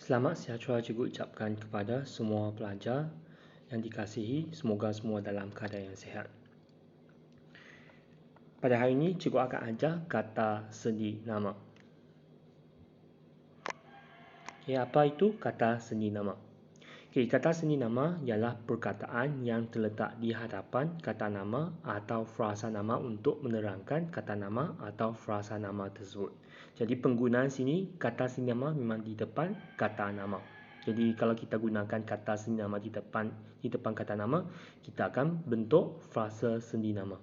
Selamat sejahtera cikgu ucapkan kepada semua pelajar yang dikasihi, semoga semua dalam keadaan yang sihat. Pada hari ini, cikgu akan ajar kata sendi nama. Apa itu kata sendi nama? Kata sendi nama ialah perkataan yang terletak di hadapan kata nama atau frasa nama untuk menerangkan kata nama atau frasa nama tersebut. Jadi penggunaan sini, kata sendi nama memang di depan kata nama. Jadi kalau kita gunakan kata sendi nama di depan kata nama, kita akan bentuk frasa sendi nama.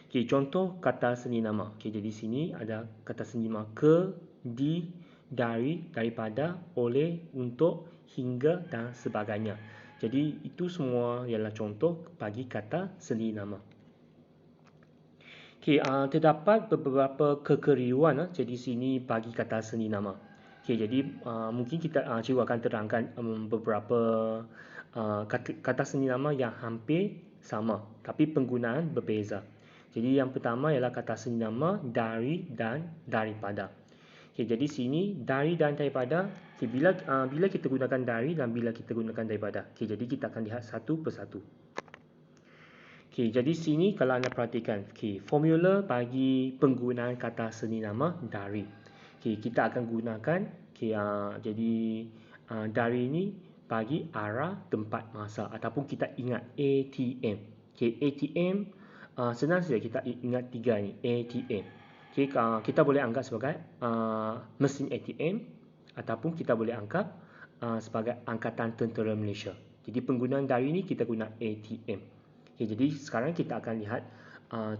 Contoh kata sendi nama. Jadi sini ada kata sendi nama ke, di, dari, daripada, oleh, untuk, hingga dan sebagainya. Jadi itu semua ialah contoh bagi kata sendi nama. Terdapat beberapa kekeliruan jadi sini bagi kata sendi nama. Jadi mungkin cikgu akan terangkan beberapa kata sendi nama yang hampir sama tapi penggunaan berbeza. Jadi yang pertama ialah kata sendi nama dari dan daripada. Jadi sini dari dan daripada, bila kita gunakan dari dan bila kita gunakan daripada. Jadi kita akan lihat satu persatu. Jadi sini kalau anda perhatikan, formula bagi penggunaan kata sendi nama dari. Kita akan gunakan, jadi dari ini bagi arah tempat masa ataupun kita ingat ATM. ATM senang saja kita ingat tiga ni, ATM. Kita boleh anggap sebagai mesin ATM ataupun kita boleh anggap sebagai Angkatan Tentera Malaysia. Jadi penggunaan dari ini kita guna ATM. Jadi sekarang kita akan lihat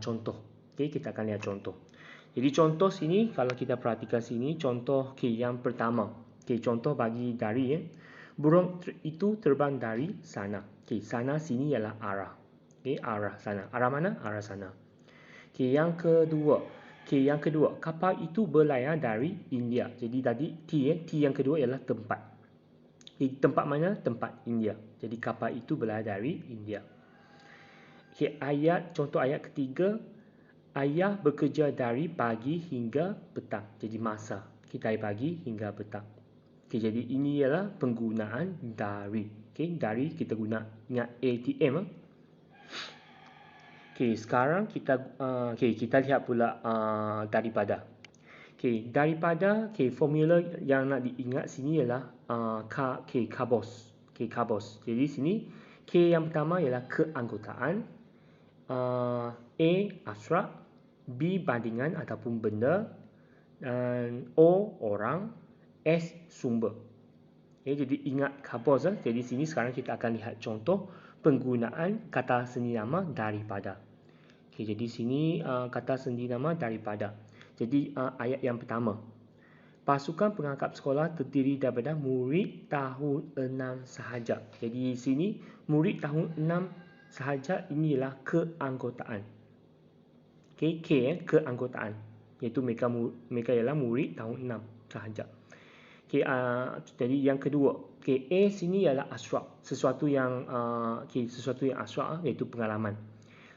contoh. Kita akan lihat contoh. Jadi contoh sini kalau kita perhatikan sini contoh yang pertama. Contoh bagi dari burung itu terbang dari sana. Sana sini ialah arah. Arah sana. Arah mana? Arah sana. Yang kedua, kapal itu berlayar dari India. Jadi tadi T yang kedua ialah tempat. Tempat mana? Tempat India. Jadi kapal itu berlayar dari India. Contoh ayat ketiga, ayah bekerja dari pagi hingga petang. Jadi masa dari pagi hingga petang. Jadi ini ialah penggunaan dari. Dari kita guna ingat ATM. Sekarang kita lihat pula daripada. Daripada formula yang nak diingat sini ialah kabos. Kabos. Jadi sini yang pertama ialah keanggotaan, A asrak, B bandingan ataupun benda, dan O orang, S sumber. Jadi ingat kabos. Jadi sini sekarang kita akan lihat contoh penggunaan kata sendi nama daripada. Jadi sini kata sendi nama daripada. Jadi ayat yang pertama. Pasukan pengangkap sekolah terdiri daripada murid tahun 6 sahaja. Jadi sini murid tahun 6 sahaja inilah keanggotaan. Keanggotaan. Iaitu mereka ialah murid tahun 6 sahaja. Jadi yang kedua, A sini ialah asrak. Sesuatu yang asrak iaitu pengalaman.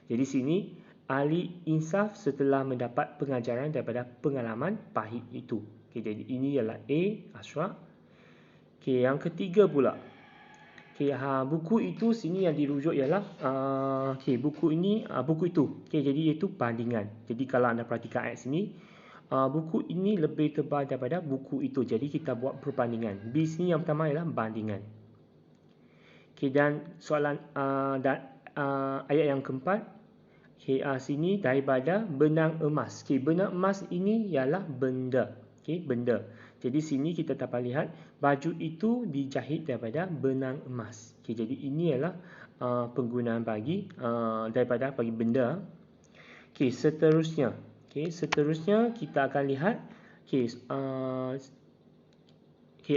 Jadi sini ahli insaf setelah mendapat pengajaran daripada pengalaman pahit itu. Jadi ini ialah A asrak. Yang ketiga pula, buku itu sini yang dirujuk ialah buku itu. Jadi iaitu bandingan. Jadi kalau anda perhatikan ayat sini, buku ini lebih tebal daripada buku itu. Jadi kita buat perbandingan. B sini yang pertama ialah bandingan. Dan soalan ayat yang keempat, sini daripada benang emas. Benang emas ini ialah benda. Benda. Jadi sini kita dapat lihat baju itu dijahit daripada benang emas. Jadi ini ialah penggunaan bagi daripada bagi benda. Seterusnya. Seterusnya kita akan lihat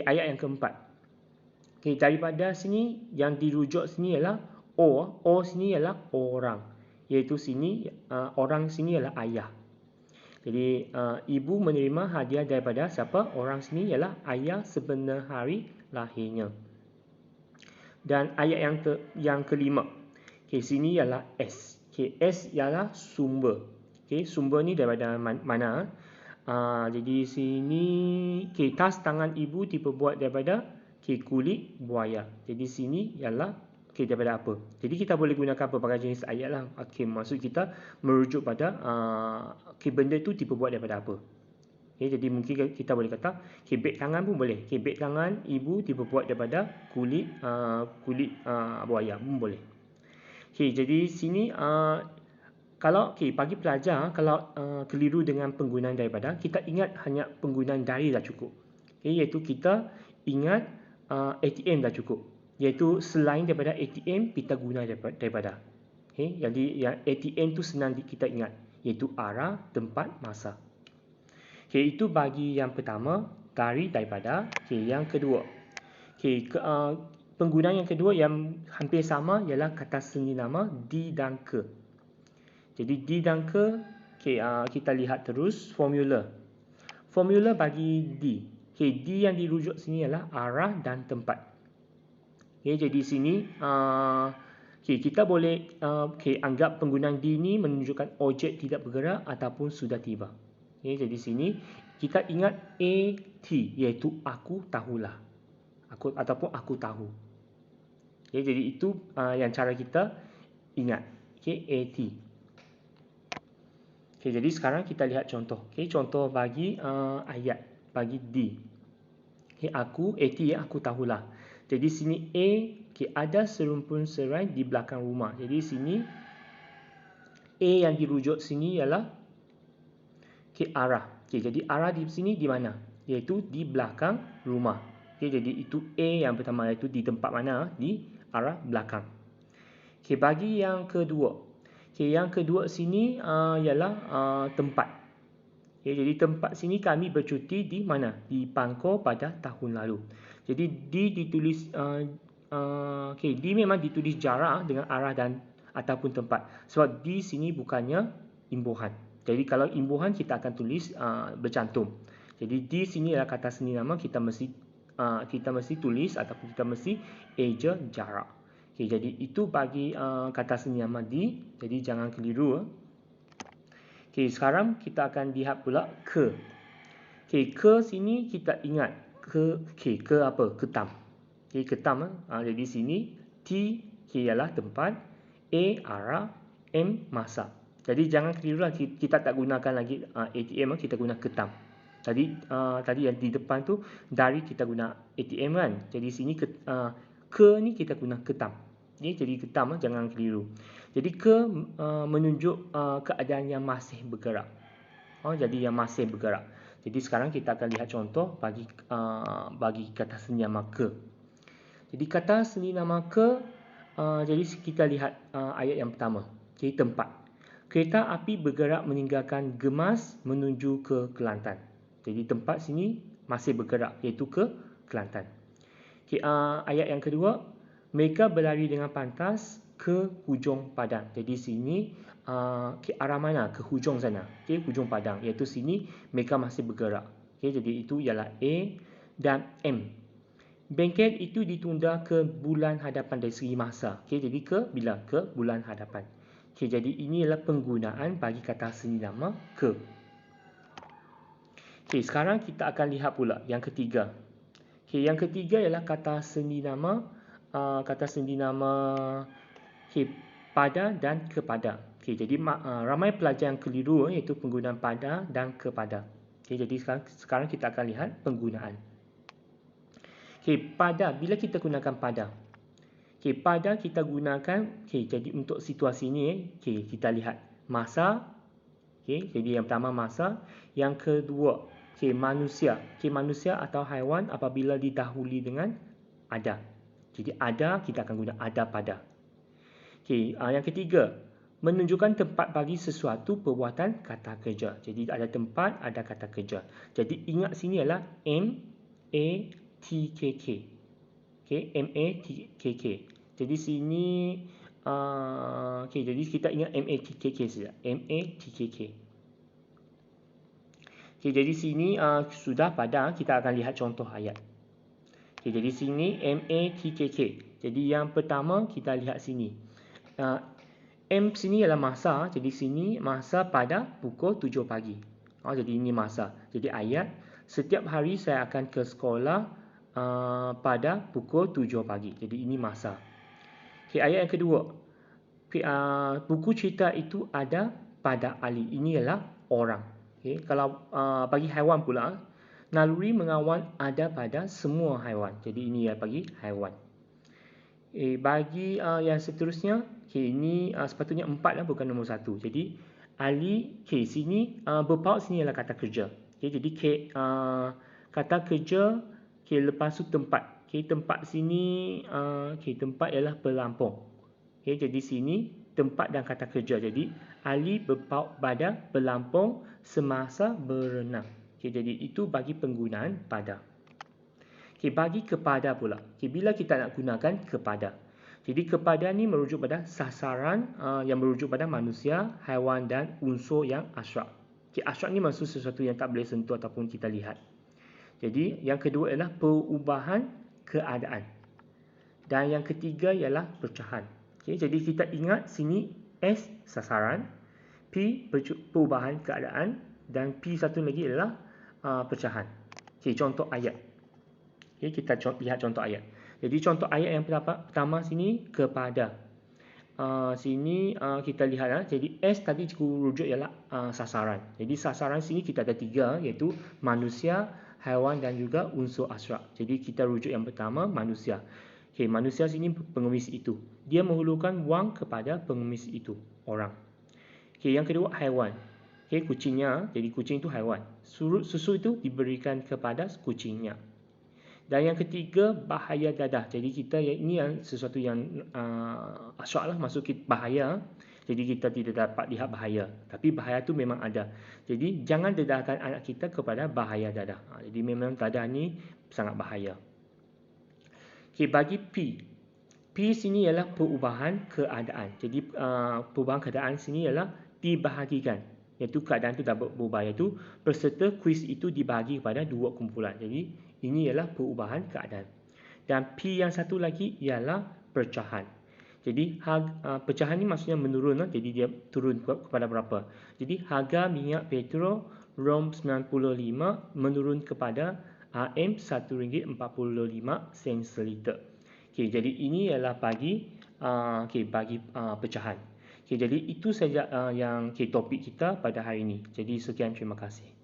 ayat yang keempat. Daripada sini yang dirujuk sini ialah O. O sini ialah orang. Iaitu sini orang sini ialah ayah. Jadi ibu menerima hadiah daripada siapa? Orang sini ialah ayah sebenar hari lahirnya. Dan ayat yang kelima. Sini ialah S. S ialah sumber. Sumber ni daripada mana? Jadi sini tas tangan ibu diperbuat daripada okey, kulit buaya. Jadi sini ialah okey, daripada apa. Jadi kita boleh gunakan pelbagai jenis ayat lah. Okey, maksud kita merujuk pada okey, benda tu diperbuat daripada apa. Okay, jadi mungkin kita boleh kata okay, beg tangan pun boleh. Okay, beg tangan ibu diperbuat daripada kulit buaya pun boleh. Okay, jadi sini kalau bagi pelajar kalau keliru dengan penggunaan daripada, kita ingat hanya penggunaan dari dah cukup. Okay, iaitu kita ingat ATM dah cukup. Iaitu selain daripada ATM kita guna daripada. Okay, jadi yang ATM tu senang kita ingat, iaitu arah, tempat, masa. Okay, itu bagi yang pertama, dari, daripada. Okay, yang kedua. Okay, penggunaan yang kedua yang hampir sama ialah kata seni nama di dan ke. Jadi di dan ke, okay, kita lihat terus formula. Formula bagi di. Okay, di yang dirujuk sini ialah arah dan tempat. Okay, jadi sini okay, kita boleh anggap penggunaan di ini menunjukkan objek tidak bergerak ataupun sudah tiba. Okay, jadi sini kita ingat AT, iaitu aku tahulah. Ataupun aku tahu. Okay, jadi itu yang cara kita ingat. Okay, AT. Okay, jadi sekarang kita lihat contoh. Okay, contoh bagi ayat, bagi D. Okay, aku, AT, aku tahulah. Jadi sini A, okay, ada serumpun serai di belakang rumah. Jadi sini A yang dirujuk sini ialah okay, arah. Okay, jadi arah di sini di mana? Iaitu di belakang rumah. Okay, jadi itu A yang pertama, iaitu di tempat mana? Di arah belakang. Okay, bagi yang kedua. Okay, yang kedua sini ialah tempat. Okay, jadi tempat sini kami bercuti di mana? Di Pangkor pada tahun lalu. Jadi ditulis okay, di memang ditulis jarak dengan arah dan ataupun tempat. Sebab di sini bukannya imbuhan. Jadi kalau imbuhan kita akan tulis bercantum. Jadi di sini adalah kata seni nama, kita mesti tulis ataupun kita mesti eja jarak. Okay, jadi itu bagi kata seni nama di. Jadi jangan keliru. Okay, sekarang kita akan lihat pula ke. Okay, ke sini kita ingat ke apa? Ketam. Okay, ketam. Jadi sini T ialah tempat, A arah, M masa. Jadi jangan keliru lah, kita tak gunakan lagi ATM, kita guna ketam. Tadi yang di depan tu dari kita guna ATM kan. Jadi sini ke ni kita guna ketam. Okay, jadi ketam, jangan keliru. Jadi ke menunjuk keadaan yang masih bergerak. Jadi yang masih bergerak. Jadi sekarang kita akan lihat contoh bagi kata seni nama ke. Jadi kata seni nama ke, jadi kita lihat ayat yang pertama. Okay, tempat. Kereta api bergerak meninggalkan Gemas menuju ke Kelantan. Jadi tempat sini masih bergerak, iaitu ke Kelantan. Okay, ayat yang kedua, mereka berlari dengan pantas ke hujung padang. Jadi sini arah mana? Ke hujung sana. Okay, hujung padang, iaitu sini mereka masih bergerak. Okay, jadi itu ialah A dan M. Bengkel itu ditunda ke bulan hadapan dari segi masa. Okay, jadi bila? Ke bulan hadapan. Okay, jadi ini adalah penggunaan bagi kata seni nama ke. Okay, sekarang kita akan lihat pula yang ketiga. Okay, yang ketiga ialah kata seni nama okay, pada dan kepada. Okay, jadi ramai pelajar yang keliru iaitu penggunaan pada dan kepada. Okay, jadi sekarang kita akan lihat penggunaan. Okay, pada, bila kita gunakan pada. Okay, pada kita gunakan, okay, jadi untuk situasi ini, okay, kita lihat masa. Okay, jadi yang pertama masa. Yang kedua, okay, manusia. Okay, manusia atau haiwan apabila didahului dengan ada. Jadi ada, kita akan guna ada pada. Okay, yang ketiga, menunjukkan tempat bagi sesuatu perbuatan kata kerja. Jadi ada tempat, ada kata kerja. Jadi ingat sini adalah M-A-T-K-K. Okay, M-A-T-K-K. Jadi sini okay, jadi kita ingat M-A-T-K-K saja. M-A-T-K-K. Okay, jadi sini sudah pada, kita akan lihat contoh ayat. Okay, jadi sini M-A-T-K-K. Jadi yang pertama kita lihat sini. M sini adalah masa. Jadi sini masa pada pukul 7 pagi. Jadi ini masa. Jadi ayat, setiap hari saya akan ke sekolah pada pukul 7 pagi. Jadi ini masa. Okay, ayat yang kedua. Okay, buku cerita itu ada pada Ali. Ini ialah orang. Okay, kalau bagi haiwan pula, naluri mengawal ada pada semua haiwan. Jadi ini ya bagi haiwan. Bagi yang seterusnya, ini sepatutnya 4 lah, bukan nombor 1. Jadi Ali, sini berpaut sini adalah kata kerja. Jadi kata kerja, lepas tu tempat. Tempat sini, tempat ialah pelampung. Jadi sini tempat dan kata kerja. Jadi Ali berpaut pada pelampung semasa berenang. Jadi itu bagi penggunaan pada. Bagi kepada pula. Bila kita nak gunakan kepada. Jadi kepada ni merujuk pada sasaran yang merujuk pada manusia, haiwan dan unsur yang asyraf. Asyraf ni maksud sesuatu yang tak boleh sentuh ataupun kita lihat. Jadi yang kedua ialah perubahan keadaan. Dan yang ketiga ialah pecahan. Jadi kita ingat sini S sasaran, P perubahan keadaan dan P satu lagi adalah pecahan. Contoh ayat. Kita lihat contoh ayat. Jadi contoh ayat yang pertama sini kepada. Sini kita lihat. Jadi S tadi rujuk ialah sasaran. Jadi sasaran sini kita ada 3, iaitu manusia, haiwan dan juga unsur asyraf. Jadi kita rujuk yang pertama manusia. Manusia sini pengemis itu. Dia menghulurkan wang kepada pengemis itu, orang. Yang kedua haiwan. Kucingnya. Jadi kucing itu haiwan. Susu itu diberikan kepada kucingnya. Dan yang ketiga, bahaya dadah. Jadi kita ini sesuatu yang asyraf lah, masuk bahaya. Jadi kita tidak dapat lihat bahaya. Tapi bahaya tu memang ada. Jadi jangan dedahkan anak kita kepada bahaya dadah. Jadi memang dadah ni sangat bahaya. Bagi P. P sini ialah perubahan keadaan. Jadi perubahan keadaan sini ialah dibahagikan. Iaitu keadaan itu dah berubah. Iaitu peserta kuis itu dibahagi kepada 2 kumpulan. Jadi ini ialah perubahan keadaan. Dan P yang satu lagi ialah pecahan. Jadi pecahan ni maksudnya menurun. Jadi dia turun kepada berapa. Jadi harga minyak petrol ROM 95 menurun kepada RM1.45 seliter. Jadi ini ialah bagi pecahan. Jadi itu saja yang topik kita pada hari ini. Jadi sekian, terima kasih.